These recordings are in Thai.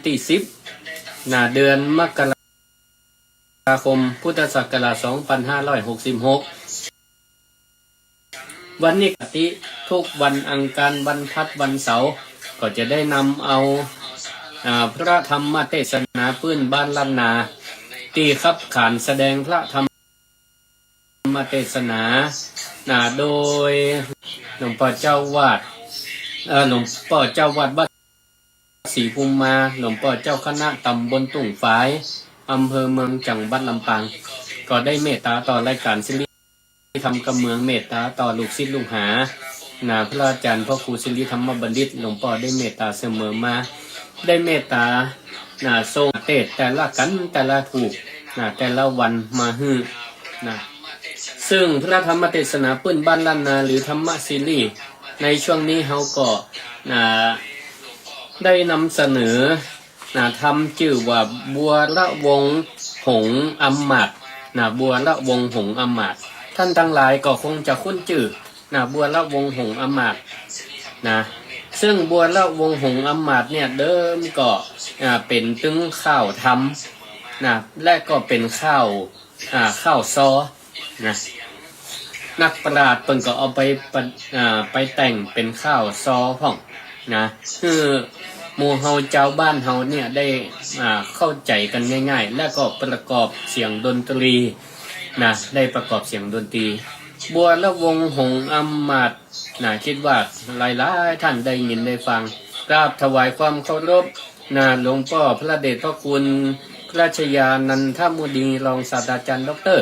ที่10เดือนมกราคมพุทธศักราช2566วันนี้ปกติทุกวันอังคารวันพุธวันเสาร์ก็จะได้นำเอาพระธรรมเทศนาพื้นบ้านล้านนาที่ขับขานแสดงพระธรรมเทศนาโดยหลวงพ่อเจ้าวาดหลวงพ่อเจ้าวาดวัดศรีภูมิมาหลวงพ่อเจ้าคณะตำบลตุ่งฝายอำเภอเมืองจังหวัดลำปางก็ได้เมตตาต่อรายการศิริธรรมกำเมืองเมตตาต่อลูกศิษย์ลูกหาพระอาจารย์พ่อครูศิริธรรมบัณฑิตหลวงพ่อได้เมตตาเสมอมาได้เมตตาทรงเทศแต่ละกันแต่ละถูกแต่ละวันมาฮื้อซึ่งพระธรรมเทศนาปื้นบ้านล้านนาหรือธรรมซีรีส์ในช่วงนี้เขาก็ได้นำเสนอทำชื่อว่าบัวละวงหงส์อำมาตย์บัวละวงหงส์อำมาตย์ท่านทั้งหลายก็คงจะคุ้นชื่อบัวละวงหงส์อำมาตย์ซึ่งบัวละวงหงส์อำมาตย์เนี่ยเดิมก็เป็นตึงข้าวทำและก็เป็นข้าวซอนักปราชญ์เพิ่นก็เอาไปแต่งเป็นข้าวซอพ่องคือหมู่เฮาเจ้าบ้านเฮาเนี่ยได้เข้าใจกันง่ายๆและก็ประกอบเสียงดนตรีได้ประกอบเสียงดนตรีบัวละวงหงส์อำมาตย์คิดว่าหลายๆท่านได้ยินได้ฟังกราบถวายความเคารพหลวงพ่อพระเดชพระคุณพระชยานันทมุนีรองศาสตราจารย์ดร.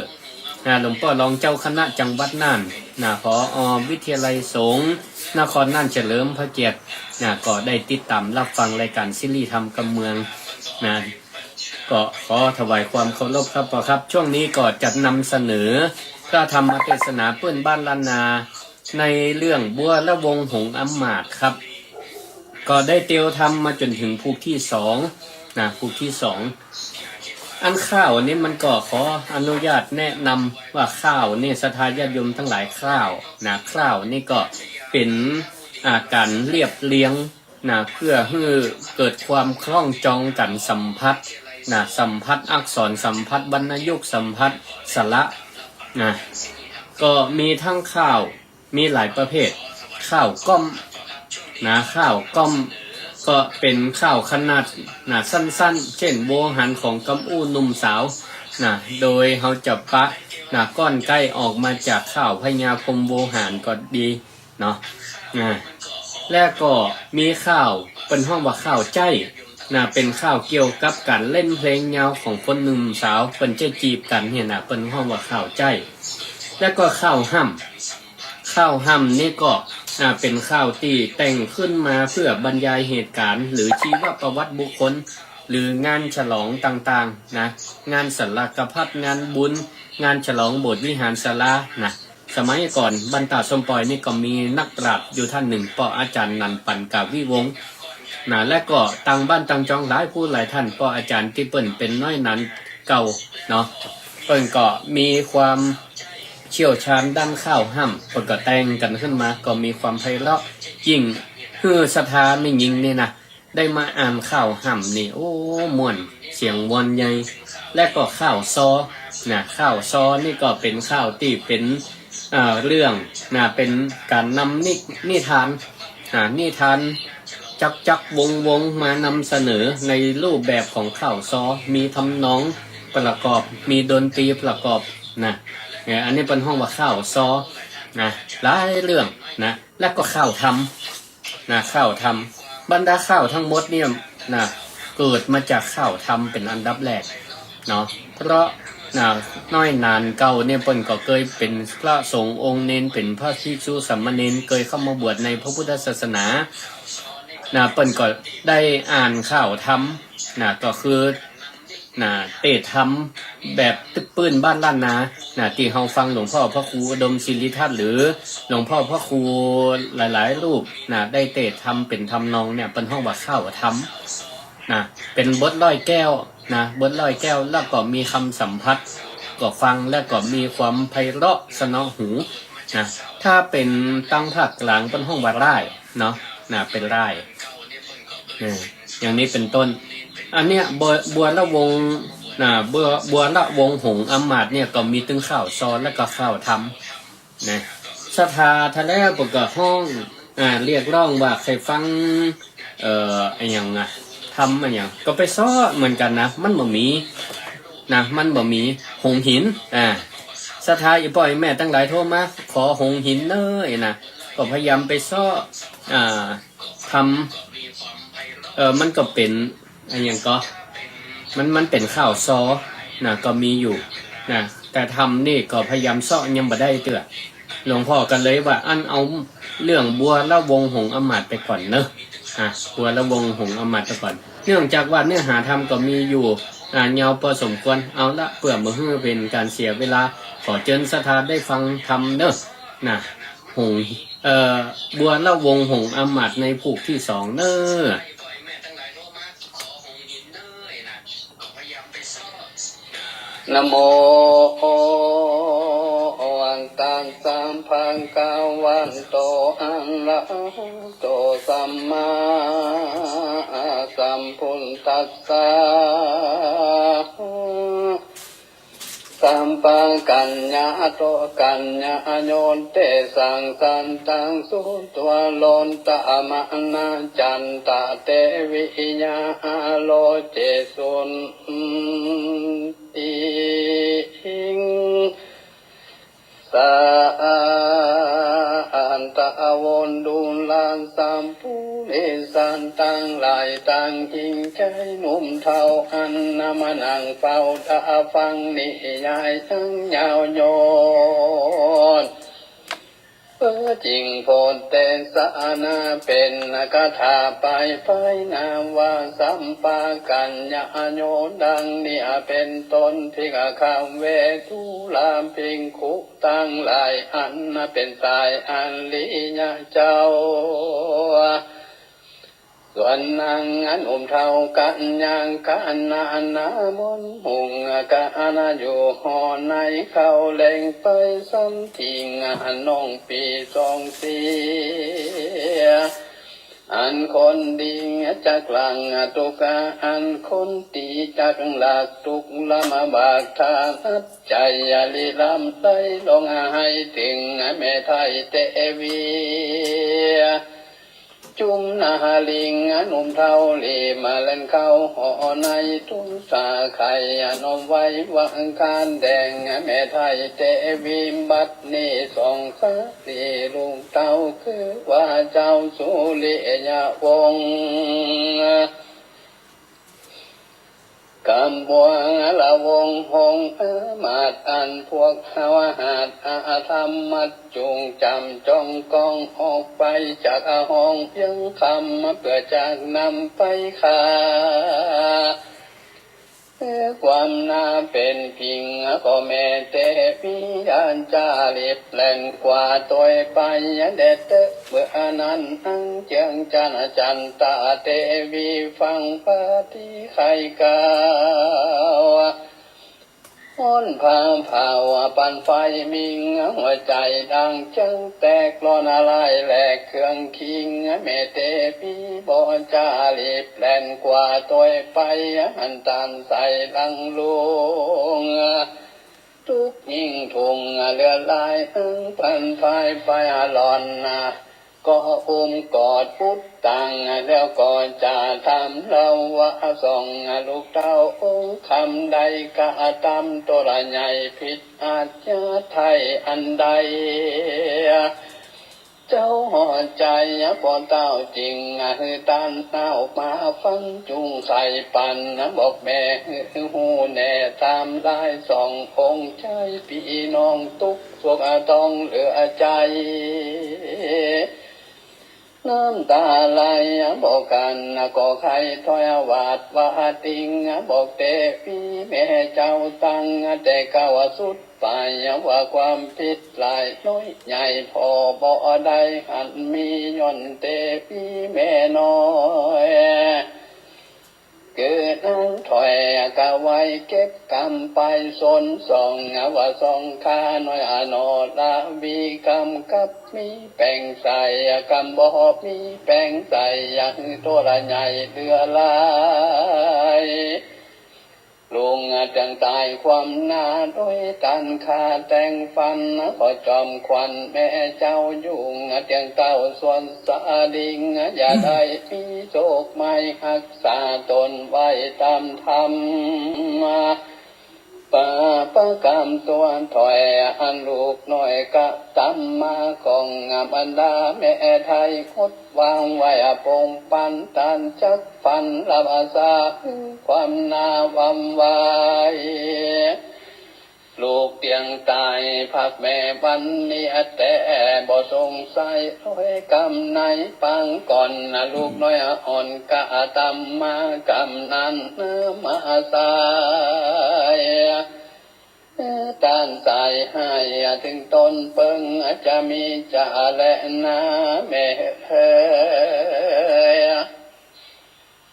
หลวงพ่อรองเจ้าคณะจังหวัดน่านผอ.วิทยาลัยสงฆ์นครน่านเฉลิมพระเกียรติก็ได้ติดตามรับฟังรายการศิริธรรมกำเมืองก็ขอถวายความเคารพครับช่วงนี้ก็จัดนำเสนอพระธรรมเทศนาปื้นบ้านล้านนาในเรื่องบัวละวงหงส์อำมาตย์ครับก็ได้เตียวทำมาจนถึงภูที่2ภูที่2อันข้าวนี้มันก็ขออนุญาตแนะนำว่าข้าวนี่ศรัทธาญาติโยมทั้งหลายข้าวนี่ก็เป็นการเรียบเรียงเพื่อให้เกิดความคล้องจองกันสัมพัทธ์สัมพัทธ์อักษรสัมพัทธ์วรรณยุกต์สัมพัทธ์สระก็มีทั้งข้าวมีหลายประเภทข้าวก้อมข้าวก้อมก็เป็นข้าวขนาดสั้นๆเช่นโวหันของกำอู้หนุ่มสาวโดยเขาจะปะก้อนใกล้ออกมาจากข้าวพญาพรหมโวหารก็ดีเนาะแล้วก็มีข้าวเป็นห้องว่าข้าวใจเป็นข้าวเกี่ยวกับการเล่นเพลงยาวของคนหนุ่มสาวเป็นจะจีบกันเนี่ยเป็นห้องว่าข้าวใจแล้วก็ข้าวห่ำนี่ก็เป็นข้าวที่แต่งขึ้นมาเพื่อบรรยายเหตุการณ์หรือชีวประวัติบุคคลหรืองานฉลองต่างๆงานสัลลกภัตงานบุญงานฉลองโบสถ์วิหารศาลาสมัยก่อนบรรดาสมปอยนี่ก็มีนักปราชญ์อยู่ท่านหนึ่งป.อาจารย์นันปันกาวิวงศ์และก็ต่างบ้านต่างจองหลายผู้หลายท่านป.อาจารย์ที่เปิ้นเป็นน้อยนั้นเก่าเนาะเปิ้นก็มีความเชี่ยวชาญด้านข้าวห่ำเปิ้นก็แต่งกันขึ้นมาก็มีความไพเราะยิ่งศรัทธาไม่ยิ่งนี่ได้มาอ่านข้าวห่ำนี่โอ้ม่วนเสียงวอนใหญ่และก็ข้าวซอข้าวซอนี่ก็เป็นข้าวที่เป็นเรื่องเป็นการนำนิทานจักวงมานำเสนอในรูปแบบของข้าวซอมีทำนองประกอบมีดนตรีประกอบอันนี้เป็นห้องว่าข้าวซอหลายเรื่องและก็ข้าวทำข้าวทำบรรดาข้าวทั้งหมดเนี่ยเกิดมาจากข้าวทำเป็นอันดับแรกเนาะเพราะน้อยนานเก่าเนี่ยเปิ้นก็เคยเป็นพระสงฆ์องค์เนนเป็นพระภิกษุสามเณรเคยเข้ามาบวชในพระพุทธศาสนาเปิ้นก็ได้อ่านข้าวธรรมก็คือเตะธรรมแบบตึกปื้นบ้านล้านนาที่เฮาฟังหลวงพ่อพระครูอุดมศิริทัศน์หรือหลวงพ่อพระครูหลายๆรูปได้เตะธรรมเป็นทำนองเนี่ยเป็นห้องว่าข้าวธรรมเป็นบทร้อยแก้วบทร้อยแก้วแล้วก็มีคำสัมผัสก็ฟังแล้วก็มีความไพเราะสนอหูถ้าเป็นตั้งภาคกลางเป็นห้องว่าร่ายเนาะเป็นร่าย อย่างนี้เป็นต้นอันเนี้ยบัวละวงบัวละวงหงส์อำมาตย์เนี่ยก็มีตึงข้าวซอนและก็ข้าวทำนะสถาทะเลปกห้องเรียกร้องว่าใครฟังอะไรอย่างทำอะไรอย่างก็ไปซ้อเหมือนกันนะมันบ่มีนะมันบ่มีหงหินสถาอีป่อยแม่ตั้งหลายโทรมาขอหงหินเน้อนะก็พยายามไปซ้อทำมันก็เป็นอะไรอย่างก็มันเป็นข้าวซอนะก็มีอยู่นะแต่ทำนี่ก็พยายามซ้อยังบ่ได้เตื้อหลวงพ่อกันเลยว่าอันเอาเรื่องบัวละวงหงส์อำมาตย์ไปก่อนเนอะบัวละวงหงส์อำมาตย์ไปก่อนเนื่องจากว่าเนื้อหาธรรมก็มีอยู่ยาวพอสมควรเอาละเพื่อบ่ให้เป็นการเสียเวลาขอเชิญสถานได้ฟังธรรมเนอะนะหงบัวละวงหงส์อำมาตย์ในผูกที่2เนอะนะโมอันตังสัมพังกาวันโตอันละโตสัมมาสัมพุทธัสสะสัมปังกัญญาโตกัญญาโยนเตสังสันตังสุตัวโลนตะมะนาจันตะเตวิญาโลเจสุนติงสาอันตะวนดุลานสัมภูเอสันตังหลายตังหิงใจหนุ่มเท่าอันนามานังเฝ้าตาฟังนิยายทั้งยาวโยนจริงโพนเตสานาเป็นคาถาไปนามว่าสัมปากัญญาโยดังนี้เป็นต้นพิกคำเวทุลามพิงคุตั้งหลายอันเป็นสายอันลิยะเจ้าส่วนนางอันเท่ากันยังกันนานามนหุงกันอยู่หอในเขาเล่งไปซ้ำทิ้งน้องปี2 4อันคนดีจากหลังตุกอันคนตีจากหลักตุกละมาบากทานใจลิลำไตลงให้ถึงแม่ไทยเตวีจุมนาลิงหนุ่มเท่าลีมาเล่นเข้าหอในทุ่งสาไข่นมไว้วังการแดงแม่ไทยเตวีบัดนี้2 3 4ลูกเต้าคือว่าเจ้าสุริยวงศ์กำบัวละวงหงมาดอันพวกหาวหาดอาธรรมมัดจุงจำจ้องกองออกไปจากห้องเพียงคำเพื่อจากนำไปขาความน่าเป็นพิงก็แม่เตพิยานจาลิบแหล่งกว่าตัวไปเด็ดเมื่อนั้นอังเจียงจันตาเตวีฟังปาฏิไข่กาวอ้อนพางเผาปันไฟมิงหัวใจดังจังแตกร้อนอะไรแหลกเครื่องคิงแม่เตปีบอจาลิบแล่นกว่าตัวไปอันตันใส่ลังลุงทุกยิ่งทุงเลือลายปันไฟไปหลอนก็กอดพุทธังแล้วก็จะทำเราว่าส่องลูกเต้าคำใดกะตำตัวใหญ่ผิดอาจจะไทยอันใดเจ้าหัวใจพอเต้าจริงคือตันเต้ามาฟังจุงใส่ปันบอกแม่หูแน่ตามลาย2 องค์ใจพี่น้องทุกพวกต้องเหลือใจน้ำตาไหลบอกกันก็ใครถอยวาดว่าติงบอกเตพี่แม่เจ้าตั้งแต่เก่าสุดไปว่าความผิดหลายน้อยใหญ่พอบ่ได้หันมีย่อนเตพี่แม่น้อยเกิดนั่ง ถอยกะไว้เก็บกรรมไปสนส่องว่าส่องคาน้อยอนอละวีกรรมกับมีแปลงใส่กรรมบ่มีแปลงใส่ยังตัวละใหญ่เดือลายลุงจังตายความนาด้วยตันขาแต่งฟันพอจอมควันแม่เจ้ายุ่งเตียงเต้าส่วนสาดิงอย่าได้มีโศกไม่หักษาตนไว้ตามธรรมมาปาปะกรรมตัวถอยอันลูกน้อยกะตำมาของบรรดาแม่ไทยคดวางไว้ปงปันตันจักฟันละภาษาความนาวำวายลูกเตียงตายพักแม่บันนี้แต่บ่สงสัยร้อยกรรมไหนปังก่อนลูกน้อยอ่อนกะตำมากรรมนั้นมาสายต้านสายให้ถึงต้นเปิงจะมีจะและนาแม่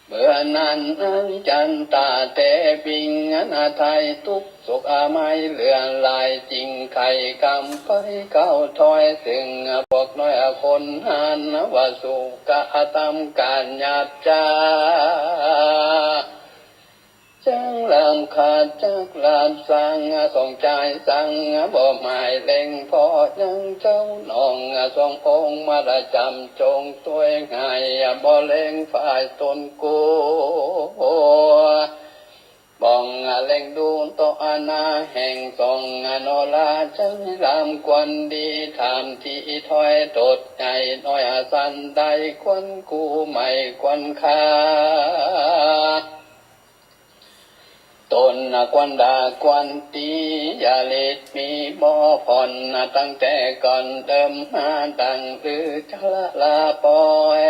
เบื่อนั้นจันตาเตปิงนาไทยทุกสุขอาไม่เหลือลายจริงไข่กำไปเก้าถอยถึงพวกน้อยคนหันว่าสุกะตำการหยาบจ้าจังลำขาดจักลานสังส่งใจสังบ่หมายเล็งพอยังเจ้าน้องทรงองค์มาประจำจงตัวง่ายบ่เล็งฝ่ายตนกูบ้องเล็งดูต่ออนาแห่งทรงโนราจังลำควันดีทำที่ถอยตดใหญ่น้อยสันได้ควันกูไม่ควันคาตนควันดาควันตีอย่าเล็ดมีบ่ผ่อนตั้งแต่ก่อนเดิมมาดังหรือจะละปอย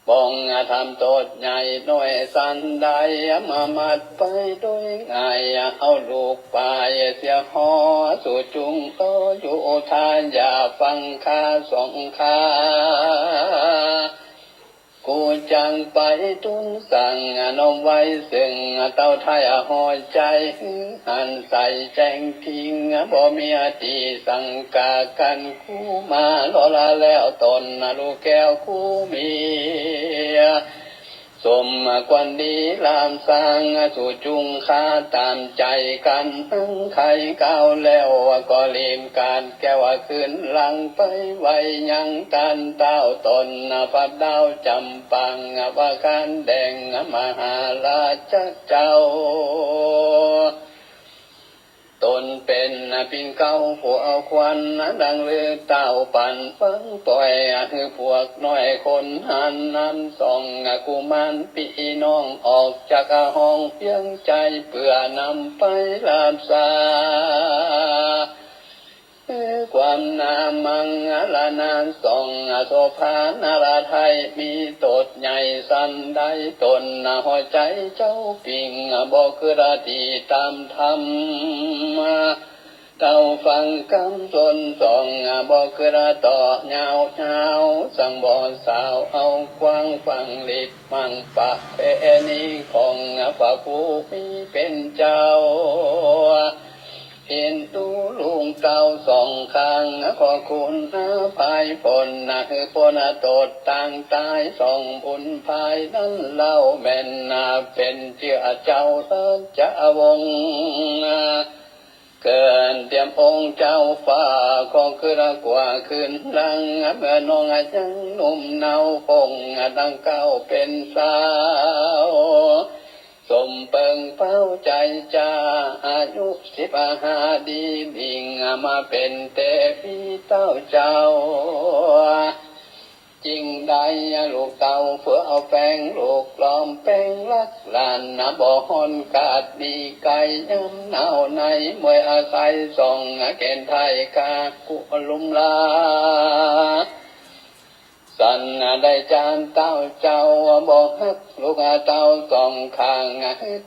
บ้องทำโตดใหญ่หน่วยสันได้มามัดไปด้วยง่ายเอาลูกไปเสียหอสู่จุงโตอยู่ทานอย่าฟังคาสองคากูจังไปตุนสั่งนมไว้ซึ่งเต้าไทยหอยใจหันใส่แจงทิ้งบ่มีตีสังกากันคู่มาลอลาแล้วตนลูกแก้วคู่มีสมควันดีลามสร้างสู่จุงคาตามใจกันใครก้าวแล้วก็เลียนการแก้วขึ้นหลังไปไว้ยังตันเต้าตนพับดาวจำปังว่าการแดงมหาราชเจ้าตนเป็นปิงเก้าหัวควันดังเลือเต้าปั่นฟังปล่อยคือพวกน้อยคนหันนั้นส่องกุมารพี่น้องออกจากห้องเพียงใจเพื่อนำไปลาบสาความนามังลานานส่องโสภานาราไทยมีตดใหญ่สันได้ตนหัวใจเจ้าปิงบอกคือราตีตามธรรมเต้าฟังคำสนส่องบอกคือราต่อเงาเงาสังบ่สาวเอากว้างฟังลิดมังปะเพนีของฝากผู้มีเป็นเจ้าเห็นตูลุงเต้าสองข้างขอคุณภายผลคือผลตดต่างตายสองบุญภายนั้นเล่าแม่นเป็นเจ้าเจ้าจะวงเกินเตรียมองค์เจ้าฟ้าของคือละกว่าขึ้นหลังเมื่อน้องยังหนุ่มเนาคงดังเก้าเป็นสาวสมเปิงเป้าใจจ้าอายุ15ดีดิ่งมาเป็นเตพี่เต้าเจ้าจริงได้ลูกเต้าเพื่อเอาแป้งลูกล้อมแป้งลักลานบ่ฮอนกาดดีไก่ย้ำหนาวในเมื่ออาศัยส่องแก่นไทยกากุลุมลาสันได้จานเต้าเจ้าบอกฮักลูกเต้าสองข้าง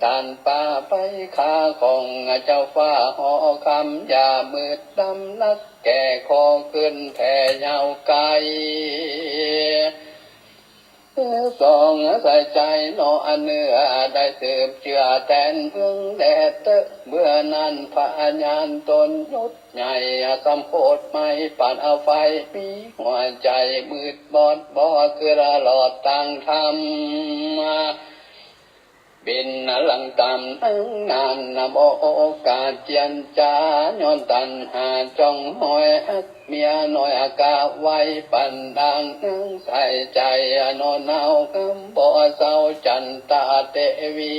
ตันป่าไปขาของเจ้าฟ้าหอคำอย่ามืดดำนักแก่คอขึ้นแผ่ยาวไกล สองใส่ใจนออันเนื้อได้สืบเชื่อแทนเมืองแดดเตอเมื่อนั้นพระญาณตนยุดใหญ่สำโพธไม่ปัดเอาไฟมีหัวใจมืดบอดบ่คือละหลอดต่างธรรมบินหลังตำตั้งนานบ่โอกาสเจียนจาย้อนตันหาจ้องหอยฮักเมียน้อยอากาไว้ปันดังนั่งใส่ใจนอนเอาคำบ่เศร้าจันตาเตวี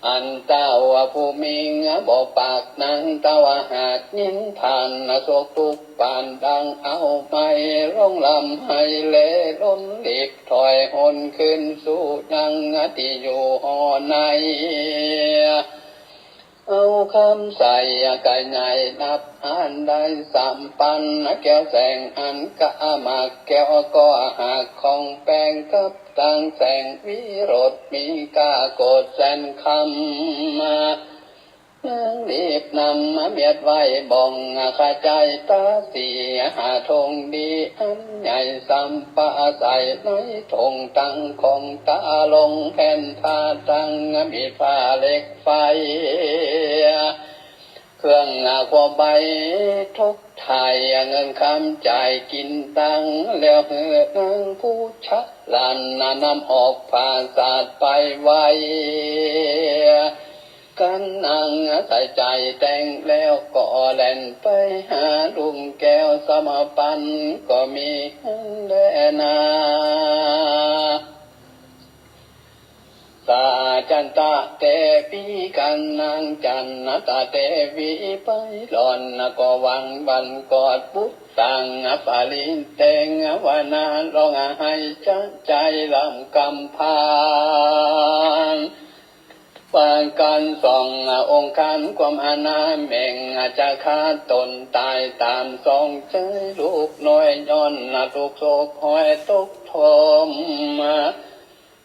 อันเต้าผู้มิงบ่ปากนังเต้าหากยินผ่านโศกทุกปานดังเอาไม่ร้องลำให้เล่ล้นรีบถอยหนขึ้นสู่ยังที่อยู่หอในเอาคำใส่กายใหญ่นับอันได้สามปันแก้วแสงอันกะมากแก้วก็หักของแปงกับตั้งแสงวิโรธมีกาโกดแสนคำมารีบนำเมียดไว้บ่องข้าใจตาสีหาทงดีอันใหญ่สัมปะใส่น้อยทงตั้งของตาลงแผ่นผ้าตั้งมีผ้าเหล็กไฟเครื่องความใบทุกไทยเงินคำจ่ายกินตังแล้วเหือนางผู้ชักลันนำออกผ่าศาสตร์ไปไว้กันนางใส่ใจแต่งแล้วก็แล่นไปหาลุงแก้วสมปันก็มีแลนาตาจันตาเตปีกันนางจันตาเตวีไปหล่อนก็วังบันกอดพุทธังปาลินเตงวานาร้องให้จันใจลำกำพานปางการส่ององค์การความอนาเมงจะฆ่าตนตายตามสองใจลูกน้อยย้อนทุกโศกหอยตกทม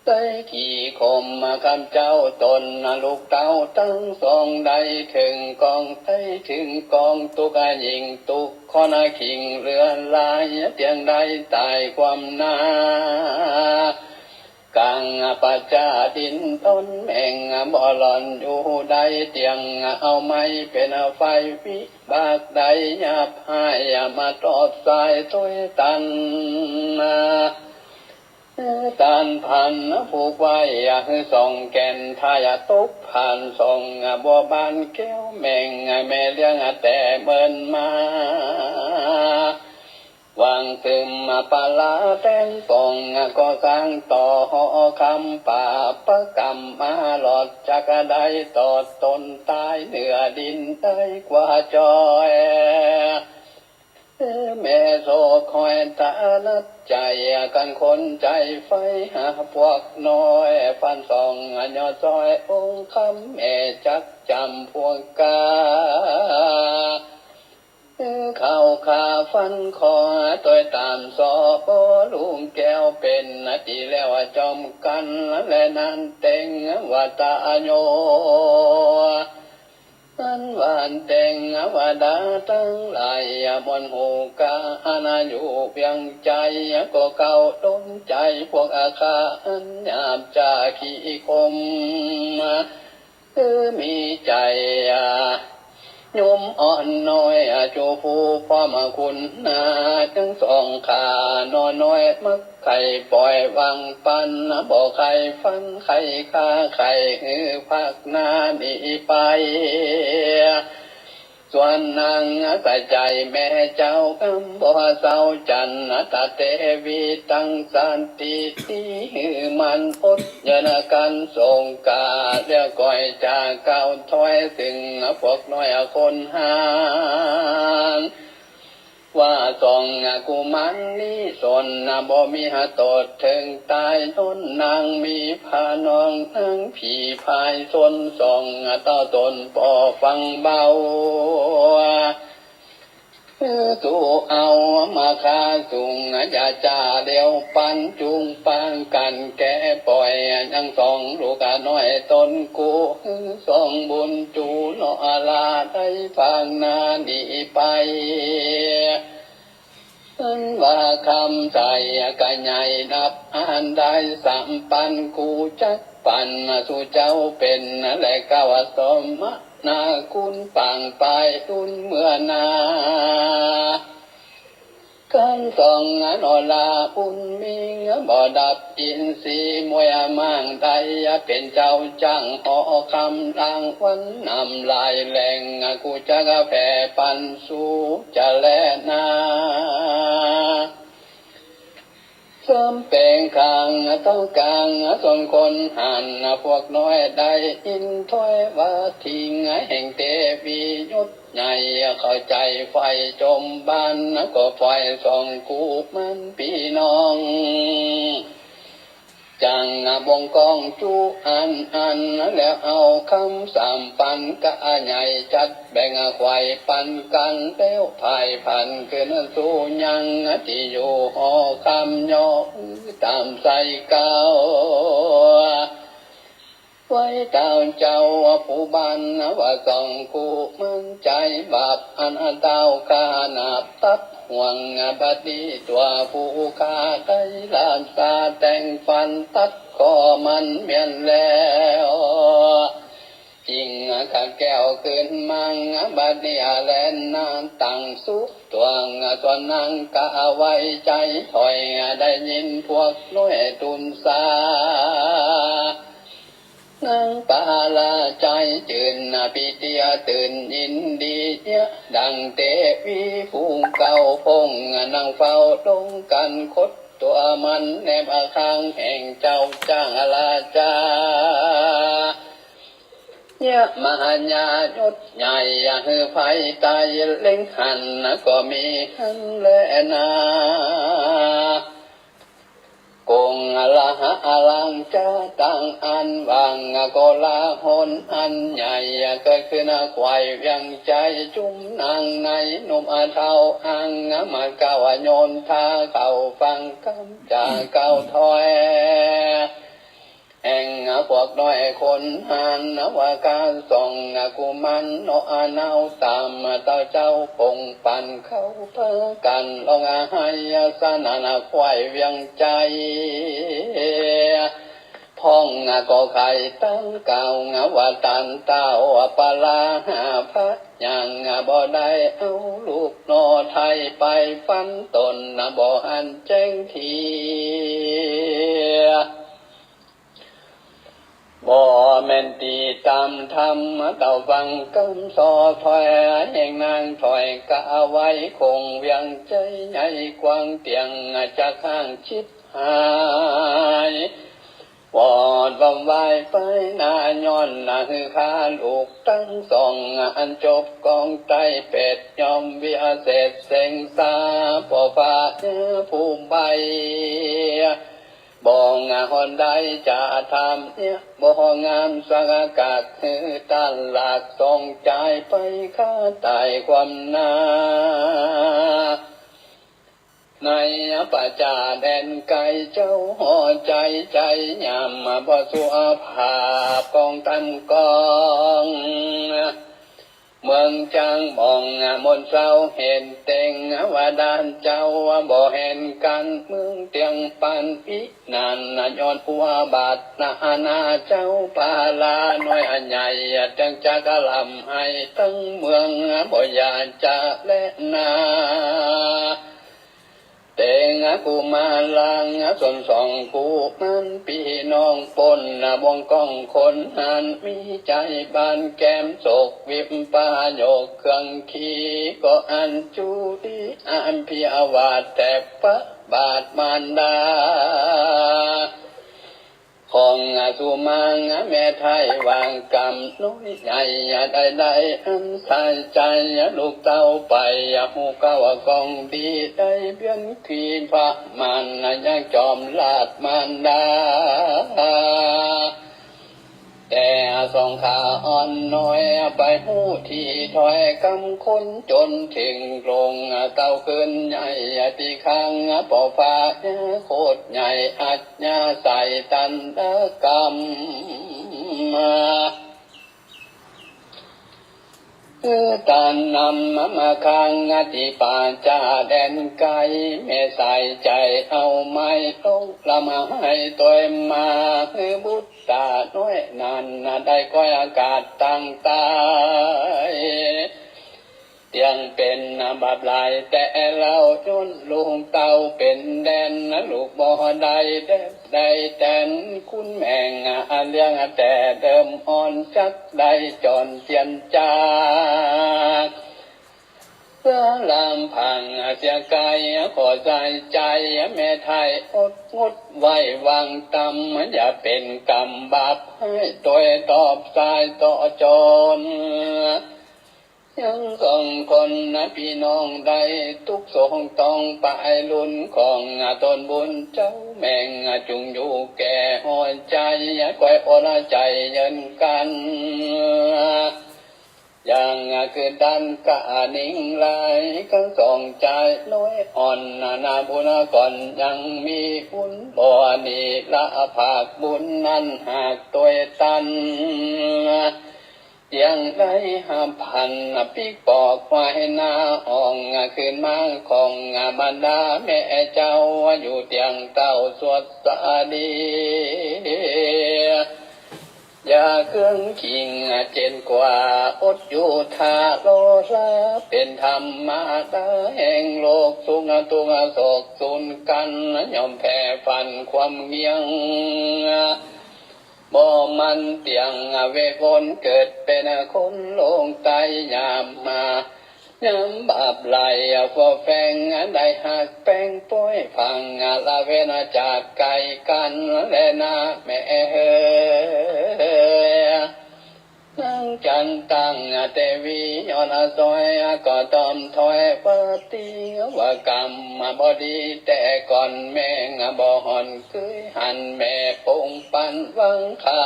ได้ขี่คมคำเจ้าตนลูกเต้าตั้งสองได้ถึงกองได้ถึงกองตุกหญิงตุกขอนาขิงเรือนลายเตียงได้ตายความนากังปัจจาดินต้นแมงบ่หลอนอยู่ใดเตียงเอาไม้เป็นไฟวิบากใดหยาบหายมาตอดสายตัวตันตันพันผูกไว้ส่องแก่นทายตกผ่านส่องบัวบานแก้วแมงแม่เลี้ยงแต่เมินมาวางซึมปลาลาแตงปองก็สร้างต่อหอคำป่าประกรรมมาหลอดจักได้ตอดตนตายเหนือดินได้กว่าจอยแม่โซคอยตาลัดใจกันคนใจไฟหาพวกน้อยฟันส่องยอซอยองค์คำแม่จักจำพวกกาเข้าขาฟันคอตัวตามสอบลุงแก้วเป็นนาทีแล้วจอมกันและนันเต็งวัตาโยอันหวานเต็งวดาตั้งหลายบนหูกานาอยู่เพียงใจก็เก่าต้นใจพวกอาคาอันหยาบจาขี้คมมีใจโยมอ่อนน้อยจูผู้ความคุณนาทั้งสองขานอนน้อยมักไข่ปล่อยวังปันบอกไข่ฟันไข่ข้าไข่หือพักนาดีไปส่วนนางใส่ใจแม่เจ้ากำบ่เศร้าจันตาเตวีตั้งสันติตีหือมันอดยนกันทรงกาเรียก่อยจากเก่าถอยถึงพวกน้อยคนหางว่าส่องกุมันนี้สนบ่มีหาตดถึงตายทนนางมีพานองทั้งผีพายสนส่องเต้าตนป่อฟังเบาตูเอามาคาสูงอย่าจ่าเดียวปันจุงปังกันแก่ปล่อยยังสองลูกน้อยตนกูสองบุญจูนอลาได้ฟังนาดีไป อันว่าคำใจกะใหญ่นับอ่านได้สัมปันกูจักปันมาสู่เจ้าเป็นและกาวสมนาคุณปังไปตุนเมื่อนากันส่องอนอลาปุ่นมิงบ่ดับอินสีมวยมั่งไทยเป็นเจ้าจังหอคำรางวันนำลายแหลงกูจะกาแฟปันสู่จะแลนาเสริมแปลงคางต้องกลางส่วนคนหันพวกน้อยได้อินถ้อยว่าทิ้งแห่งเทวียุทธใหญ่เข้าใจไฟจมบ้านก็ไฟส่องกูมันพี่น้องจังบงกองจูอันแล้วเอาคำสามปันกะใหญ่จัดแบ่งควายปันกันเต้วภายพันขึ้นสู่ยังที่อยู่หอคำย่อตามใจเก่าไว้เจ้าเจ้าผู้บันว่าส่องกูมันใจบาปอันเต้าคานาบตับห่วงบัดนี้ตัวผู้คาได้ลานสาแต่งฟันตัดก็มันเมียนแล้วจริงข้าแก้วขึ้นมังบัดนี้แลนนานตั้งสุตัวส่วนนางกะไว้ใจถอยได้ยินพวกน้อยตุนสานางปาลาใจจืนปิเตียตื่นยินดีดังเตวีฟูงเก่าพงนางเฝ้าดงกันคดตัวมันแนบข้างแห่งเจ้าจ้างลาจามหาญาญดใหญ่ฮือไฟตายเล็งหันก็มีหันและนากงละหะอลังจะตั้งอันวางก็ลาหนอันใหญ่เกิดขึ้นควายเวียงใจจุ่มนางในนุ่มเท้าอังมาเก่าโยนทาเก่าฟังคำจากเก่าถอยแห่งพวกน้อยคนหันว่าการส่องกุมันโนอาเนาตามเต้าเจ้าปงปันเขาเพื่อกันลงให้สนานาควายเวียงใจพ้องก็ไข่ตั้งเก่าว่าตันเต้าปลาหาพระยังบ่ได้เอาลูกนอไทยไปฟันตนบ่หันแจ้งทีบ่แม่นตีตามธรรมเต่าฟังกำสอถอยแห่งนางถอยกะไว้คงเวียงใจใหญ่กว้างเตียงจะข้างชิดหายวอดบำไว้ไปนาย้อนคือข้าลูกตั้งสองอันจบกองใจเป็ดยอมเวียเสร็จเสงสาปอฟ้าภูมิใบบ่งหอนใดจะทำบ่งามสังกัดคือตันหลักทรงใจไปข้าตายความนาในปัจจาแดนไกลเจ้าห่อใจใจยามบ่สัวภาพกองตำกองเมืองจังมองมนเศร้าเห็นเต็งว่าดานเจ้าบ่เห็นกันเมืองเตียงปันพินานย้อนผัวบาดนาเจ้าปาลาน้อยใหญ่จังจะกะลำให้ตั้งเมืองบ่อยากจะและนาแต่งกูมาลังส่วนสองกูมันพี่น้องปนบงกองคนหันมีใจบานแก้มโศกวิบปาโยกเครื่องขี้ก็อันจูดีอันพิอาวาดแต่ปะบาดมารดาของสุมังแม่ไทยวางกรรมน้อยใหญ่ได้อันใส่ใจลูกเต้าไปหูเก้ากองดีได้เบี้ยนขีพระมันยังจอมลาดมารดาแต่สองขาอ่อนน้อยไปหูที่ถอยกำคนจนถึงลงเต้าขึ้นใหญ่ตีข้างปอฟ้าโคตรใหญ่อัจญาใส่ตันตกรรม ตานนำมาคังติปาจาแดนไกลไม่ใส่ใจเอาไม่ลงละมาให้ตัวมาบุตตาน้อยนานได้ก้อยอากาศตั้งตายยังเป็นบาปลายแต่เราจนลุงเต้าเป็นแดนลูกบ่ได้ได้แต่นคุณแม่งเลี้ยงแต่เดิมอ่อนจักได้จอนเจียนจากเพื่อลำพังเสียกายขอใจใจแม่ไทยอดงดไว้วางตำอย่าเป็นกรรมบาปให้ตัวตอบสายต่อจนยังส่งคนพี่น้องได้ทุกโศกต้องไปลุ้นของตนบุญเจ้าแม่งจุงอยู่แก่หัวใจก้อยโอละใจเยินกันอย่างคือดันกะนิ่งไหลกันส่งใจน้อยอ่อนนาบุญก่อนยังมีบุญบ่นีละภาคบุญนั้นหากตัวตันยังได้ห้ามพันปีกปอกไว้หน้าอ่องคืนมาของบรรดาแม่เจ้าอยู่เตียงเต้าสวดสาดีอย่าเครื่องขิงเจนกว่าอดอยู่ทาโลลาเป็นธรรมะดาแห่งโลกสุงตุงโศกสุนกันยอมแพ้ฟันความเงียงบ่มันเตียงเวทวนเกิดเป็นคนโลงไตยามมาย้ำบาปไหลฟอแฟงได้หักแป้งป้อยฟังละเวนาจากไกลกันและนาแม่เฮนั่งจันตังเตวียอนซอยก็ตอมถอยปฏิว่ากรรมบดีแต่ก่อนแม่งบ่หอนคืยหันแม่ปงปันวังคา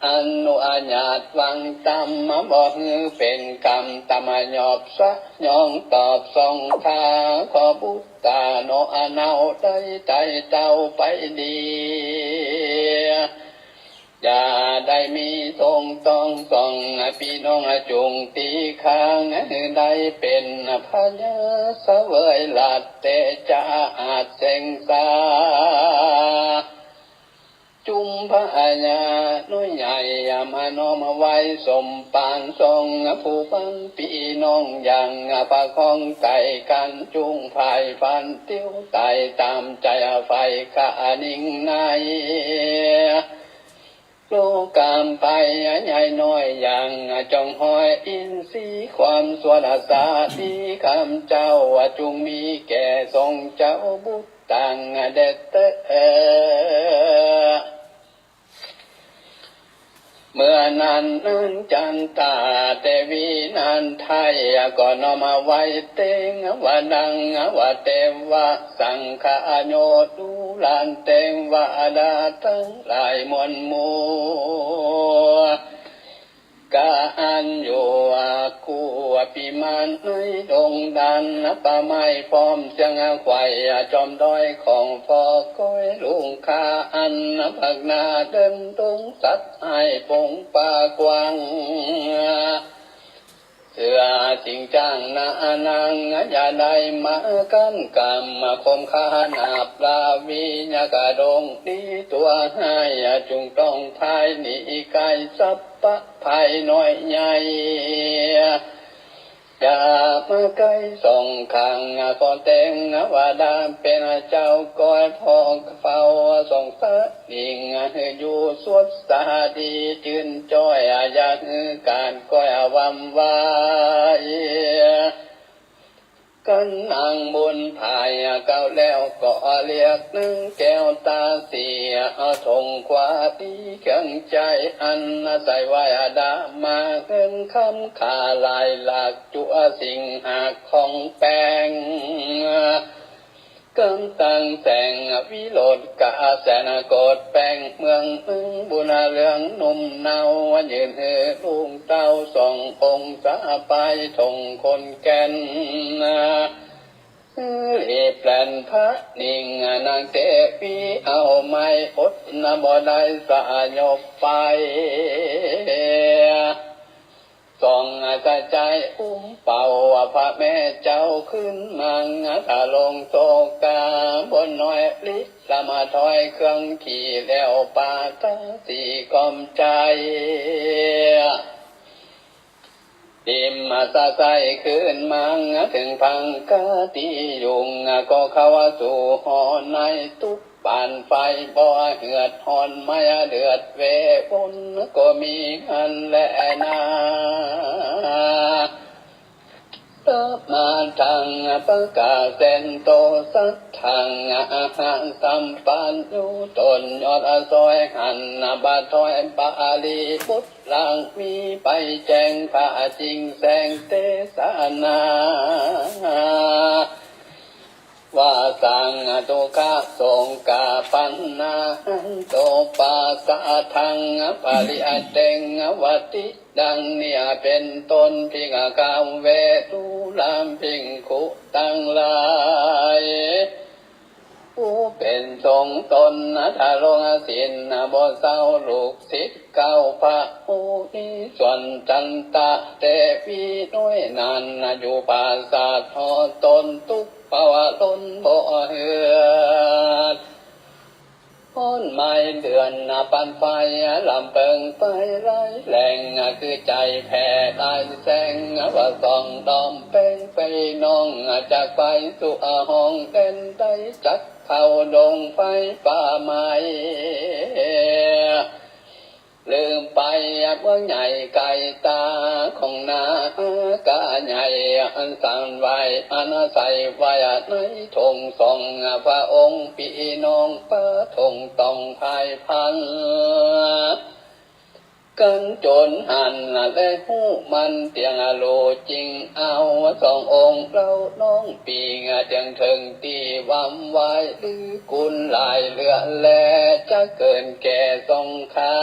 อนุอาญาตวังตำบ่ฮือเป็นกรรมตมยอบสะยองตอบทรงทาขอบุตตาโนอนาได้ใจเจ้าไปดีอย่าได้มีทรงต้องส่องพี่น้องจุงตีข้างได้เป็นพญาเสวยหลัดเตจะอาจเสงสาจุมพระญาน้อยใหญ่มาน้อมไว้สมปานทรงผู้บังพี่น้องอย่างประคองไก่กันจุงภายฟันติ้วไตตามใจไฟข้านิ่งในโลกามไปใหญ่น้อยอย่างจองหอยอินทรีย์ความสวดสาดีคำเจ้าจุงมีแก่ทรงเจ้าบุตรต่างเดตเมื่อนั้นจันตาเตวีนันไทยก็นอมาไว้เตงว่าดังว่าเตวะสังฆาโยดูลานเตงว่าดาทั้งหลายมวลหมู่กาอันอยู่กูปิมันในดงดันปะไม้พร้อมเสียงไข่จอมด้อยของฟอก้อยลุงคาอันผักนาเดินตรงสัตว์ให้ปงปากวางเสือจริงจังนานางอย่าได้มากันกรรมคมขานาปลาวิญกระดงดีตัวให้จุงต้องภายหนีไกลสับปะภายน้อยใหญ่อย่ามาใกล้ส่องข้างก่อนแต่งว่าดามเป็นเจ้าก้อยพองเฝ้าส่องสะดิ่งอยู่สวดสาดีจืนจ้อยอยากการก้อยวำวายกันนางบุญภายเก่าแล้วก็เรียกนึงแก้วตาเสียทงขวาดีเครื่องใจอันใส่ไว้ดามาเงินคำขาลายหลักจัวสิ่งหากของแปงกำตังแสงวิโรดกาแสนโกดแปงเมืองบุญเรืองนุ่มเนายืนลุงเต้าส่ององค์สาไปทงคนแก่นรีบแปลนพระนิ่งนางเตปีเอาไม้อดบ่ได้สายบไป ส่องกระจายเป่าพระแม่เจ้าขึ้นมังถ้าลงโตกาบนน้อยลิสมาถอยเครื่องขี่แล้วปาตาสีกอมใจดิมมาสะใจขึ้นมังถึงพังกะติยุงก็เข้าสู่หอในตุกปานไฟบ่เหือดหอนไม่เดือดเวบุญก็มีอันและนามาทางประกาศเซนโตสัทธังอาหารสัมปันยุตนยอดซอยหันบาทอยบาลีพุทธลังมีไปแจงพระจริงแสงเตสนาว่าสังตุกะสงกาปันนาโตปาสะทังปาริอเตงวัติดังเนี่ยเป็นต้นพิงกามเวทุลามพิงคุตังลายผู้เป็นทรงตนทาลงศิลบ่เศร้าลูกศิษย์เก้าพระผู้นิส่วนจันตะเตวีน้อยนานอยู่ปราสาทหอตนทุกภาวะล้นบ่เหือดพ้นไม้เดือนปันไฟลำเปิงไฟไรแหล่งคือใจแผ่ลายแสงว่าส่องดอมเป็นไปน้องจากไฟสู่ห้องเด่นได้จักเข้าดงไฟป่าไม้ลืมไปเมืองใหญ่ไกลตาของนากาใหญ่อันสั่นไหวอันใส่ไว้ในธงส่องพระองค์พี่น้องพระธงต้องภายพันกันจนหันและหูมันเตียงโลจริงเอาสององค์เราน้องปีงเตียงถึงตีวำไว้หรือกุลลายเลือแลจะเกินแก่ทรงคา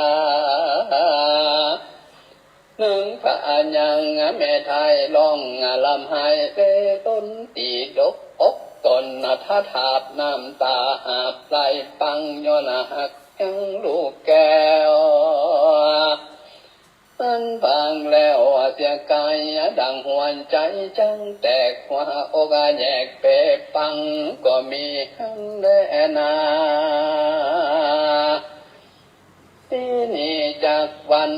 หนึ่งพระยังแม่ไทยร้องลำไห้เล่ต้นตีดกอกตนท่าทาบน้ำตาอาบไหลปังย้อนหักยังลูกแก้วมันพังแล้วเสียกายดังหวนใจจังแตกหัวอกแยกเปปังก็มีหังแลนาที่นี่จากวัน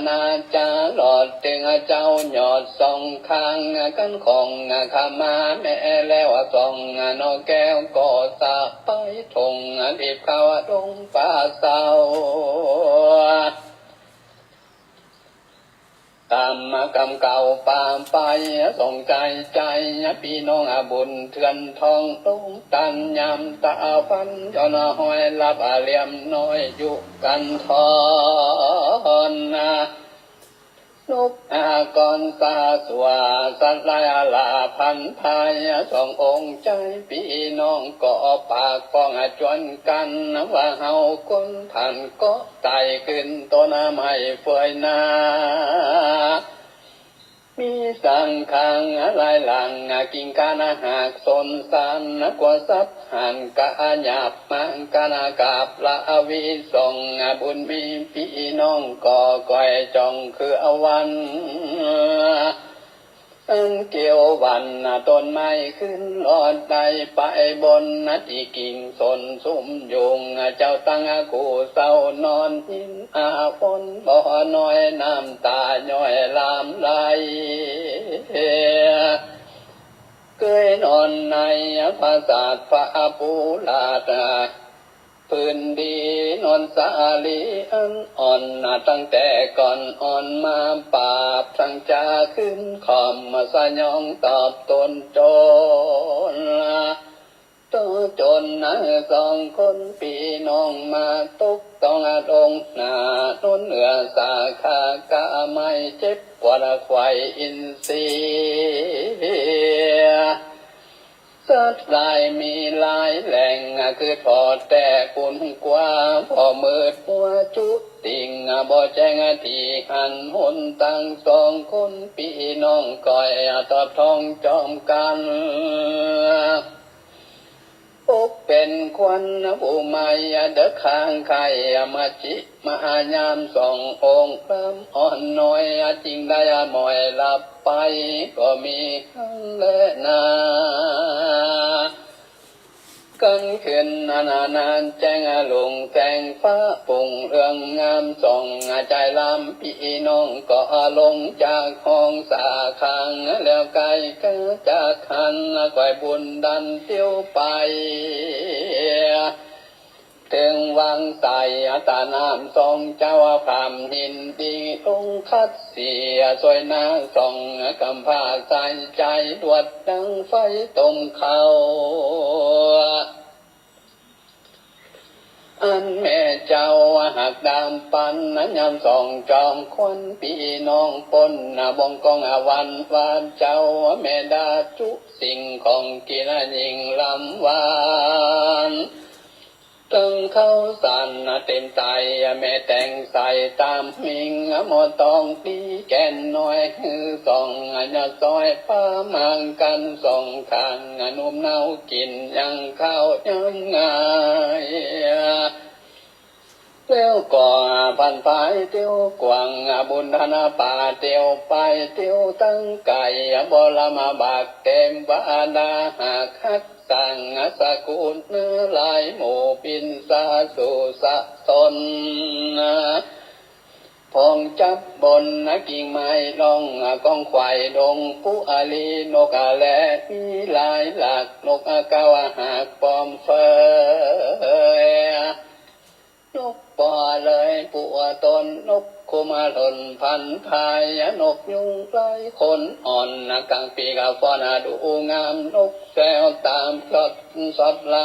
นาจะหลอดถึงเจ้าหยอดส่องข้างกันของขามาแม่แล้วส่องนอแก้วก็สะไปทงรีบเข้าดงป่าเศร้าตามกำเก่าปามไปส่งใจใจพี่น้องบุญเถื่อนทองตุ้งตันยำตาฟันจนหอยลับเหลี่ยมน้อยอยู่กันทอนนุกกรสาสวาสัตลายลาพันพายสององค์ใจพี่น้องก็ปากป้องจวนกันว่าเฮาคนท่านก็ไต่ขึ้นต้นไม้เฟยนามีสังขังลายหลังกิ่งกานาหักสนสานกว่าสับหันกะหยาบมังกานากาบละวิสงบุญมีพี่น้องก่อก้อยจองคืออวันอันเกี่ยววันต้นไม้ขึ้นลอดใดไปบนที่กิ่งสนสุมยุงเจ้าตั้งกูเศร้านอนหินฝนบ่อน้อยน้ำตาย้อยลามไหลเคยนอนในปราสาทพระปูลาดพื้นดีนอนสาลีอันอ่อนตั้งแต่ก่อนอ่อนมาปราบทั้งจาขึ้นคอมมาสยองตอบตนโจรตัวจนสองคนพี่น้องมาตกต้องดงหน้าต้นเหนือสาขากะไม่เจ็บปวดควายอินทรีสัตว์ลายมีลายแหล่งคือทอดแต่ปุ่นกว่าพอมืดหัวจุติงบ่แจ้งที่หันหนตั้งสองคนพี่น้องก่อยตอบทองจอมกันอก เป็นควันผู้ใหม่เด็กข้างไข่มาจิมายามส่ององค์พระอ่อนน้อยจริงได้หมอยหลับไปก็มีและนากันขึ้นนานแจ้งลงแสงฟ้าปุ่งเรื่องงามส่องใจลำพี่น้องก็ลงจากห้องสาขังแล้วไกลก็จากขันก่อยบุญดันเที่ยวไปถึงวังใสตาน้ำส่องเจ้าพรามหินดีองคัดเสียสวยนางส่องกำผ้าใส่ใจดวดดังไฟต้มเขาอันแม่เจ้าหักดามปันนั้นยำส่องจอมควันพี่น้องปนบงกองวันวานเจ้าแม่ดาจุสิ่งของกินยิงลำวานตึงเข้าสันเต็มใจแม่แต่งใส่ตามมิงหมอตองตีแก่นน้อยคือส่องอย่าซอยป้ามังกันส่องทางนุ่มเนากินยังเข้ายังง่ายเลี้ยวก่อพันไปเตียวกวางบุญธนาป่าเตียวไปเตียวตั้งไก่บลมาบากเต็มบาดาหากคัดสั่งสกุลเนื้อลายหมู่ปินสาสุสะตนพองจับบนกิ่งไม้ลองกองควายดงผู้อาลีนกแลมีหลายหลักนกกาวหากปอมเฟยนกปอเลยปัวตนนกคุมาหล่นพันพายนกยุงไกลคนอ่อนกลางปีกาฟอนดูงามนกแซวตามพลดสดไหล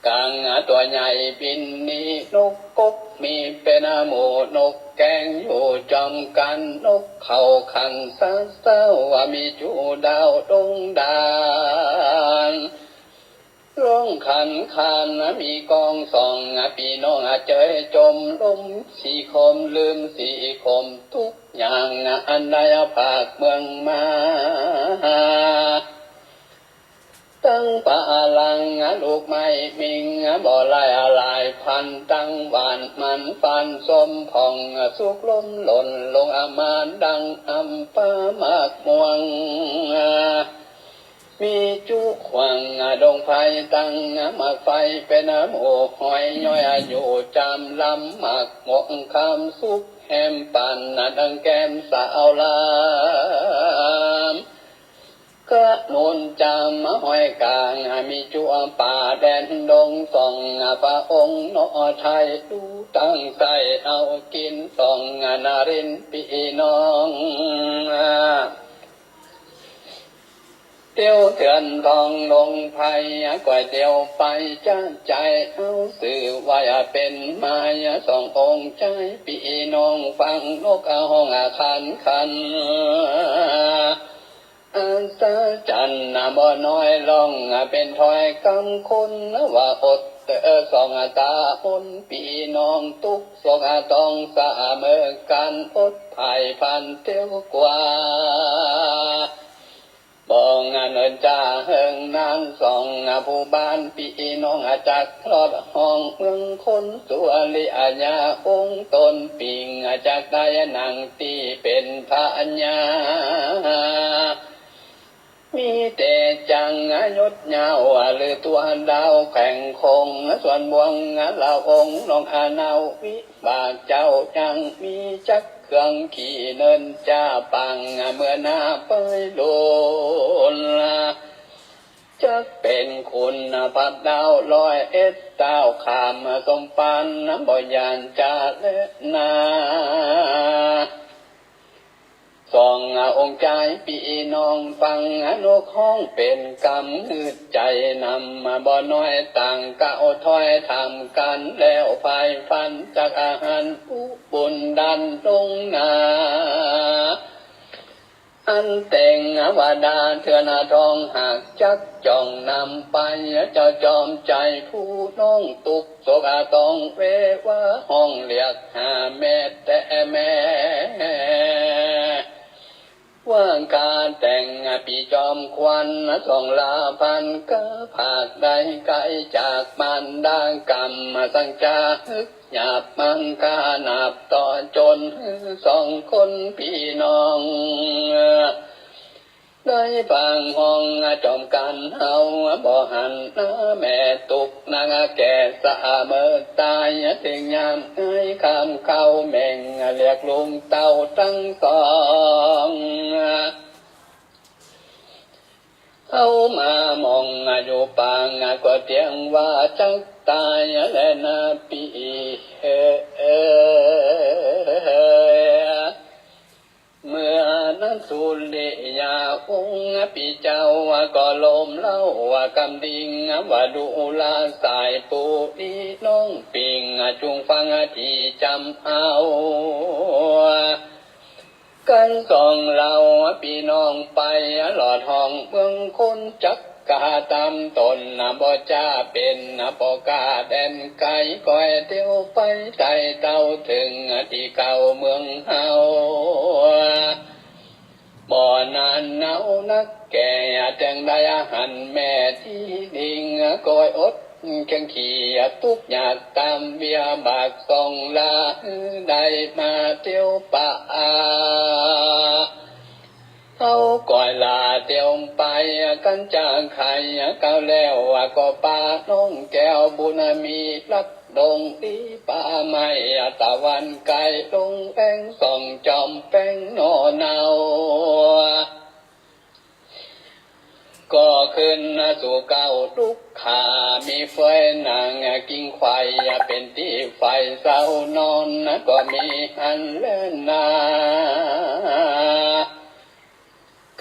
กลางตัวใหญ่บินนี้นกกบมีเป็นหมู่นกแกงอยู่จอมกันนกเขาขันซาเศร้าว่ามีจูดาวดงดานร้องขันมีกองส่องพี่น้องเจยจมลมสีคมลืมสีคมทุกอย่างอันใดภาคเมืองมาตั้งป่าลังลูกไม้มิงบ่อลายลายพันตั้งหวานมันฟันสมพองสุกล้มหล่นลงอามานดังอัมปามากม่วงมีจุขวังดงไฟตั้งหมากไฟเป็นหมู่หอยย้อยอยู่จำลำหมากหมกคำสุกแฮมปันดังแก้มสาวลามกระนุนจำหอยกลางมีจัวป่าแดนดงส่องพระองค์นอไทยดูตั้งใจเอากินส่องนารินพี่น้องเตียวเถื่อนทองลงไผ่ก๋วยเตียวไปจ้าใจเอาสื่อว่าเป็นมายสององค์ใจพี่น้องฟังนกห้องคันอันสาจันบ่น้อยลองเป็นถอยกำคนว่าอดสองตาอนพี่น้องทุกสองต้องสาเมอกันอดภายพันเตียวกว่าบองเนินจ่าเฮิงนางสองผู้บ้านพี่น้องจักรอดห้องเมืองคนสัวลิอาญาองค์ตนปิงจากได้นางตีเป็นพระญญามีแต่จังยศเงาหรือตัวดาวแข่งคงส่วนบวงลาองค์น้องอาณาวิบากเจ้ายังมีจักเครื่องขี่เนินจ้าปังเมื่อหน้าไปโดนจะเป็นคุณพัดดาวลอยเอ็ดดาวขามสมปันบ่ยานจาเลนาส่ององค์ใจพี่น้องฟังนกห้องเป็นกำหืดใจนำมาบ่น้อยต่างก้าวถอยทำกันแล้วภายฟันจากอาหารผู้บุญดันตรงนาอันแต่งวาดาเถื่อนทองหากจักจ้องนำไปเจ้าจอมใจผู้น้องตุกโศกต้องเวว่าห้องเรียกหาแม่แต่แม่ ว่าการแต่งปีจอมควันส่องลาพันก็ผากใดไกลจากมันดากรรมสังจาฮึกหยาบมังกานับต่อจนสองคนพี่น้องได้ฟังห้องจอมกันเฮาบ่หันแม่ตุกนางแก่สะเมอตายถึงยามให้คำเข้าแม่งเรียกลุงเต่าทั้งสองเอามามองอยู่ปางก็เตียงว่าจักตายและนาปีเมื่อนั้นสุริยาองค์ปีเจ้าก็ลมเล่าว่ากำดิ่งว่าดูลาสายปูดีน้องปิงจุงฟังที่จำเอากันส่องเราพี่น้องไปหลอดห้องเมืองคนจักกาตามตนบ่จ้าเป็นบ่กาแดนไกลก้อยเที่ยวไปใจเต้าถึงที่เก่าเมืองเฮาบ่อนานหนาวนักแก่จังได้หันแม่ที่ดิ่งก้อยอดแข่งขี่ทุกหยาดตามเบียบากส่องลาได้มาเที่ยวป่าเอาก่อยลาเที่ยวไปกันจางไข่เก่าแล้วก็ป่าน้องแก้วบุญมีรักดงที่ป่าไม้ตะวันไกลลงแป้งส่องจอมแป้งนอเนาก็ขึ้นสู่เก่าทุกขามีไฟนางกิ่งไฟเป็นที่ไฟเศร้านอนก็มีอันเล่นนา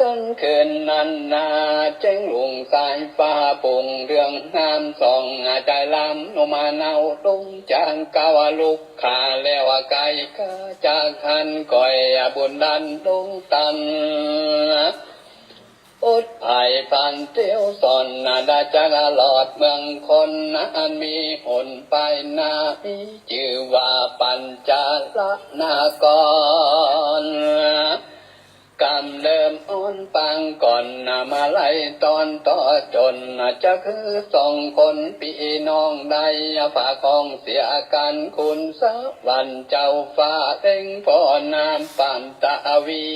กันคืนนั้นนาแจ้งลุงสายฟ้าปุ่งเรื่องน้ำส่องใจลำนมาเนาลงจางกาวลุกขาแล้วไก่ก็จากหันก่อยบุญดันลงตันอดไผ่พันเที่ยวสอนได้จากหลอดเมืองคนอันมีหนไปนามีชื่อว่าปัญจลนากรกำเดิมอ่อนปังก่อนมาไล่ตอนต่อจนจะคือสองคนพี่น้องได้ฝากของเสียกันคุณสวรรค์เจ้าฟ้าเอ็งพ่อนามปันตะวี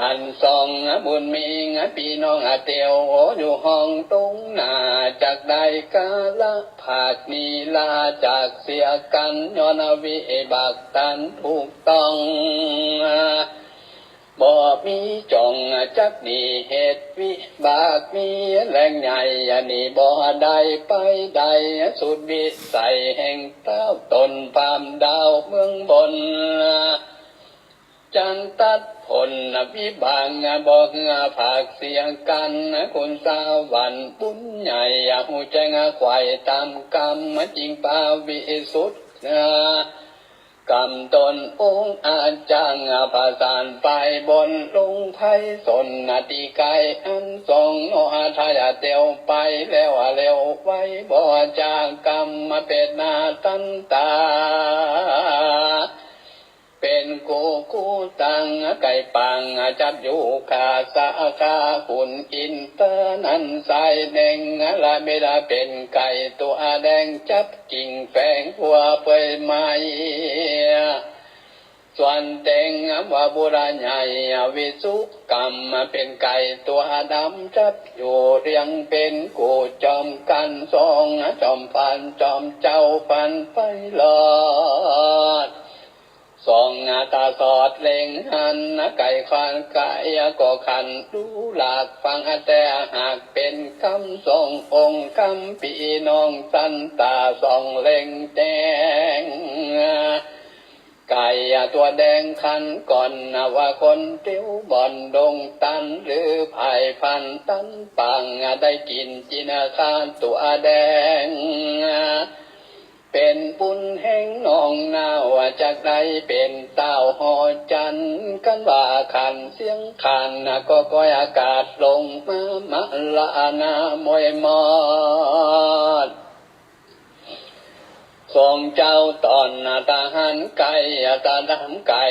อันสองบุญมีพี่น้องเตียวอยู่ห้องตรงหน้าจากใดกาละภาคนีลาจากเสียกันย้อนวิบากตันถูกต้องบ่มีจงจักดีเหตุวิบากมีแรงใหญ่นี่บ่ได้ไปใดสุดวิสัยแห่งเต้าตนพามดาวเมืองบนจังตัดผลวิบางบ่เหือภาคเสียงกันคุณสาวันบุญใหญ่หูแจ้งไข่ตามกรรมจริงปาวิสุทธิ์กรรมตนองค์อาจังภาษานไปบนลุงไพสนนาติไกอันทรงโนอาทายเตียวไปแล้วเร็วไว้บ่จางกรรมมาเป็นนาตันตาเป็นกูตังไก่ปังจับอยู่ขาสาคาหุ่นอินเตอร์นั้นใส่แดงละเมลาเป็นไก่ตัวแดงจับกิ่งแฝงหัวเปยไม้ส่วนเต็งว่าบุราใหญ่วิสุกรรมเป็นไก่ตัวดำจับอยู่เรียงเป็นกูจอมกันสองจอมฟันจอมเจ้าฟันไปหลอดสองตาสอดเล็งหันไก่ขันไก่ก็ขันดูหลากฟังแต่หากเป็นคำทรงองค์คำปีน้องสันตาสองเล็งแดงไก่ตัวแดงขันก่อนว่าคนเตี้ยวบ่อนดงตันหรือไผ่พันตันปังได้กินจินาคารตัวแดงเป็นบุญแห่งน้องนาวจากใดเป็นเต้าหอจันกันว่าขันเสียงขันก็ก้อยอากาศลงมาละนามวยมอด ทรงเจ้าตอนทหารไก่ตาดำไก่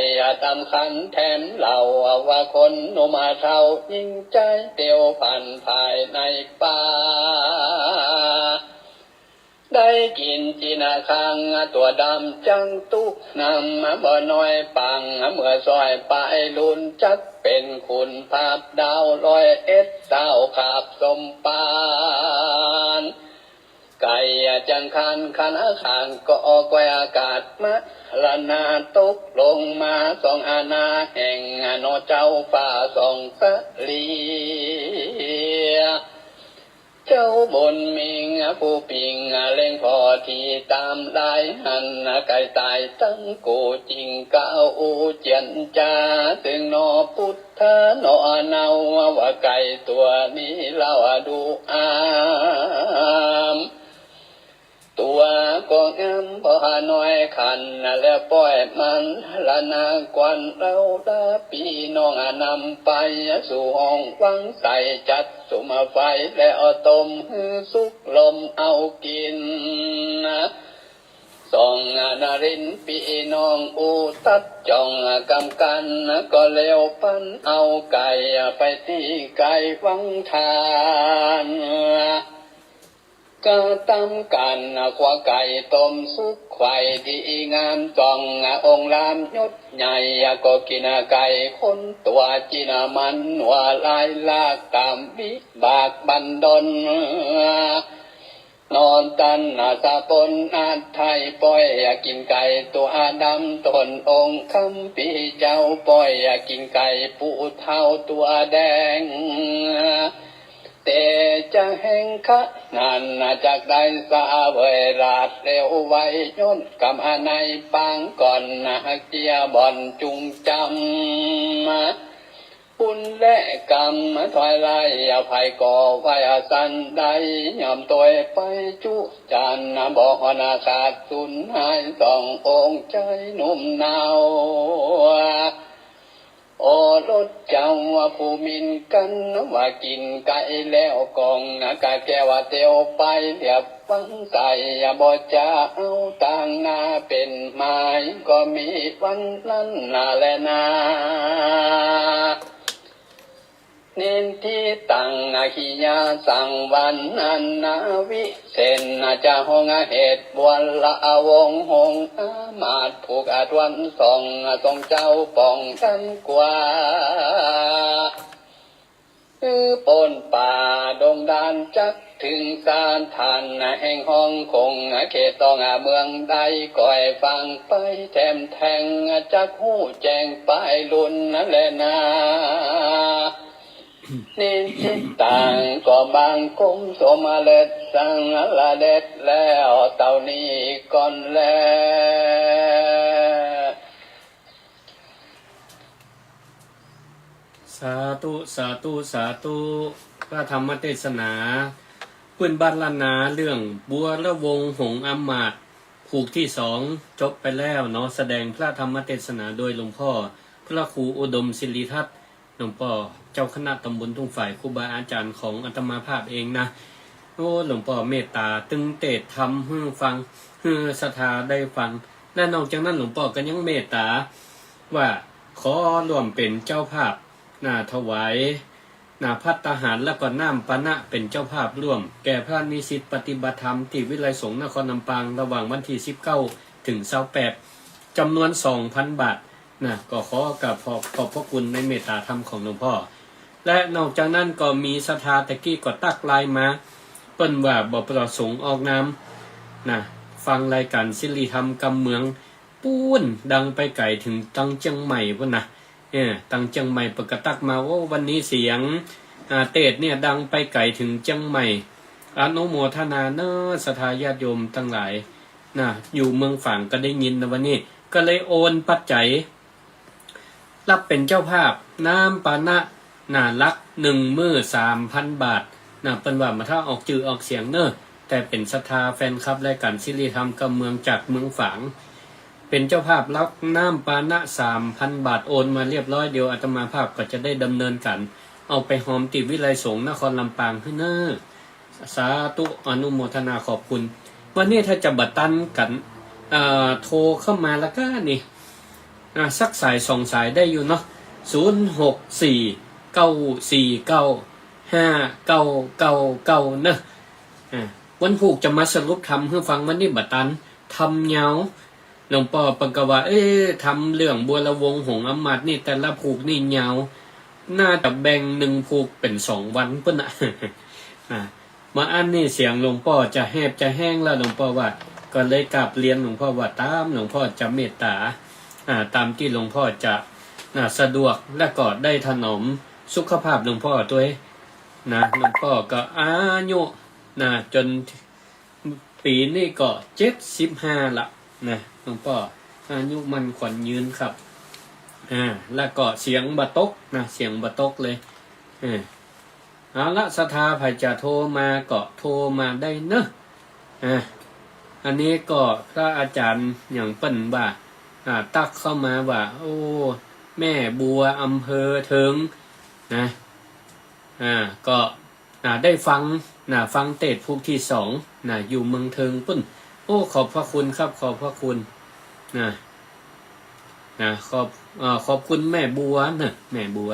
ตำขันแถมเหล่าว่าคนโนมาเท่ายิ่งใจเตียวผ่านภายในป่าได้กินจีนาคังตัวดำจังตุกนำบ่น้อยปังเมื่อซอยปลายลุนจักเป็นคุณภาพดาวลอยเอ็ดสาวขาบสมปานไก่จังคันขันขางก็ออกไว้อากาศมะละนาตกลงมาสองอาณาแห่งนอเจ้าฟ้าสองสะลีเจ้าบนมิงผู้ปิงเล่งพอที่ตามลายหันไก่ตายตั้งกูจริงก้าวอูเจียนจาถึงนอพุทธนอเนาว่าไก่ตัวนี้เล่าดูอามตัวก็งามบ่น้อยขันแล้วปล่อยมันละนางกวนเราดาปีน้องนำไปสู่ห้องวังใส่จัดสุมาไฟแล้วต้มสุกลมเอากินส่องนารินปีน้องอูตัดจ่องกำกันก็เลี้ยวปั้นเอาไก่ไปตีไก่วังทานก็ตำกันขวาไก่ต้มสุกไข่ดีงามจ่ององค์ลามยศใหญ่ก็กินไก่คนตัวจีนมันว่าลายลากตามวิบากบันดลนอนตันสะปนอาไทยปล่อยกินไก่ตัวดำตนองค์คำปีเจ้าปล่อยกินไก่ปูเท่าตัวแดงแต่จะแห่งคะนานจากได้สาเวลาเร็วไว้ย้อนกำอันในปางก่อนเกียบอนจุงจำปุนและกรรมถอยไล่อภัยก่อไว้สันใดยอมตัวไปจุจันบ่อนาขาดสุนหายสององค์ใจนุ่มนาวโอรสเจ้าว่าผู้มินกันว่ากินไก่แล้วกองกะแก้วเตียวไปเรียบฟังใส่บ่จะเอาต่างนาเป็นไม้ก็มีวันนั้นนาแลนาเน้นที่ตั้งขียาสั่งวันนั้นนาวิเศษจะหงเหตุบวนละวงหงอามาดผูกอาทวนส่องเจ้าป้องกันกว่าปนป่าดงดานจักถึงสานทานแห่งห้องคงเขตต้องเมืองใดก่อยฟังไปแถมแทงจักหูแจงไปลุนนั่นแหละนานิสิต่างก็บางกุมสมาเล็ดสังละเด็ดแล้วเต่านี้ก่อนแล้วสาธุสาธุสาธุพระธรรมเทศนาปืนบรรณาเรื่องบัวละวงหงอำมาตย์ผูกที่2จบไปแล้วเนาะแสดงพระธรรมเทศนาโดยหลวงพ่อพระครูอุดมศิริทัตน์หลวงพ่อเจ้าคณะตำบลทุ่งฝ่ายครูบาอาจารย์ของอาตมาภาพเองนะโอ้หลวงพ่อเมตตาตึงเตศทำให้ฟังให้ศรัทธาได้ฟังและนอกจากนั้นหลวงพ่อก็ยังเมตตาว่าขอร่วมเป็นเจ้าภาพถวายภัตตาหารและก็น้ำปานะเป็นเจ้าภาพร่วมแก่พระนิสิตปฏิบัติธรรมที่วิไลสงฆ์นครลำปางระหว่างวันที่19ถึง28จำนวน 2,000 บาทก็ขอกราบขอบพระคุณในเมตตาธรรมของหลวงพ่อและนอกจากนั้นก็มีศรัทธาตะกี้ก็ตักไลน์มาเปิ้นว่าบ่ประสงค์ออกนามฟังรายการศิริธรรมกำเมืองปูนดังไปไกลถึงตังเชียงใหม่พุ่นนะตังเชียงใหม่ประกาศตักมาว่าวันนี้เสียงเตศเนี่ยดังไปไกลถึงเชียงใหม่อนุโมทนาเนอะศรัทธาญาติโยมทั้งหลายอยู่เมืองฝางก็ได้ยินนะวันนี้ก็เลยโอนปัจจัยรับเป็นเจ้าภาพน้ำปานะลัก13,000 บาทเป็นว่ามาถ้าออกจื่อออกเสียงเนอะแต่เป็นศรัทธาแฟนคลับรายการศิริธรรมกับเมืองจากเมืองฝางเป็นเจ้าภาพรับน้ำปานะ 3,000 บาทโอนมาเรียบร้อยเดียวอาตมาภาพก็จะได้ดำเนินการเอาไปหอมติวิไลสงฆ์นครลำปางให้เนอะสาธุอนุโมทนาขอบคุณวันนี้ถ้าจะบัดตันกัน โทรเข้ามาแล้วก็นี่สักสาย2สายได้อยู่เนาะ0649495999เนอะวันผูกจะมาสรุปทำให้ฟังวันนี้บัดตันทำเหงาหลวงพ่อปังกว่าทำเรื่องบัวละวงหงอำมาตย์นี่แต่ละผูกนี่เหงาน่าจะแบ่ง1ผูกเป็น2วันเพิ่นน่ะ มาอันนี้เสียงหลวงพ่อจะแหบจะแห้งแล้วหลวงพ่อว่าก็เลยกราบเรียนหลวงพ่อว่าตามหลวงพ่อจะเมตตาตามที่หลวงพ่อจะสะดวกและก็ได้ถนอมสุขภาพหลวงพ่อตัวเองนะหลวงพ่อก็อายุจนปีนี้ก็75ละนะหลวงพ่ออายุมันขวัญยืนครับแล้วก็เสียงบะตกเสียงบะตกเลยเอาละศรัทธาใครจะโทรมาก็โทรมาได้เนอะอันนี้ก็พระอาจารย์อย่างเปิ้นว่าตักเข้ามาว่าโอ้แม่บัวอำเภอเทิงนะก็ได้ฟังฟังเทศน์ภูที่2อยู่เมืองเทิงปุ้นโอ้ขอบพระคุณครับขอบพระคุณขอบคุณแม่บัวแม่บัว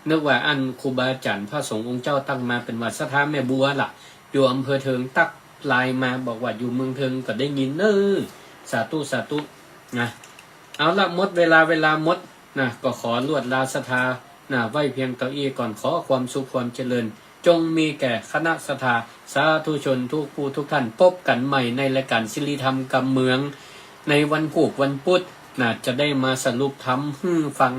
นึกว่าอันครูบาอาจารย์พระสงฆ์องค์เจ้าตั้งมาเป็นวัดศรัทธาแม่บัวล่ะอยู่อำเภอเทิงตักไลน์มาบอกว่าอยู่เมืองเทิงก็ได้ยินสาธุสาธุเอาละหมดเวลาหมดก็ขอลวดลาศรัทธาไหวเพียงเก้าอี้ก่อนขอความสุขความเจริญจงมีแก่คณะศรัทธาสาธุชนทุกผู้ทุกท่านพบกันใหม่ในรายการศิริธรรมกำเมืองในวันพุธจะได้มาสรุปธรรมฟัง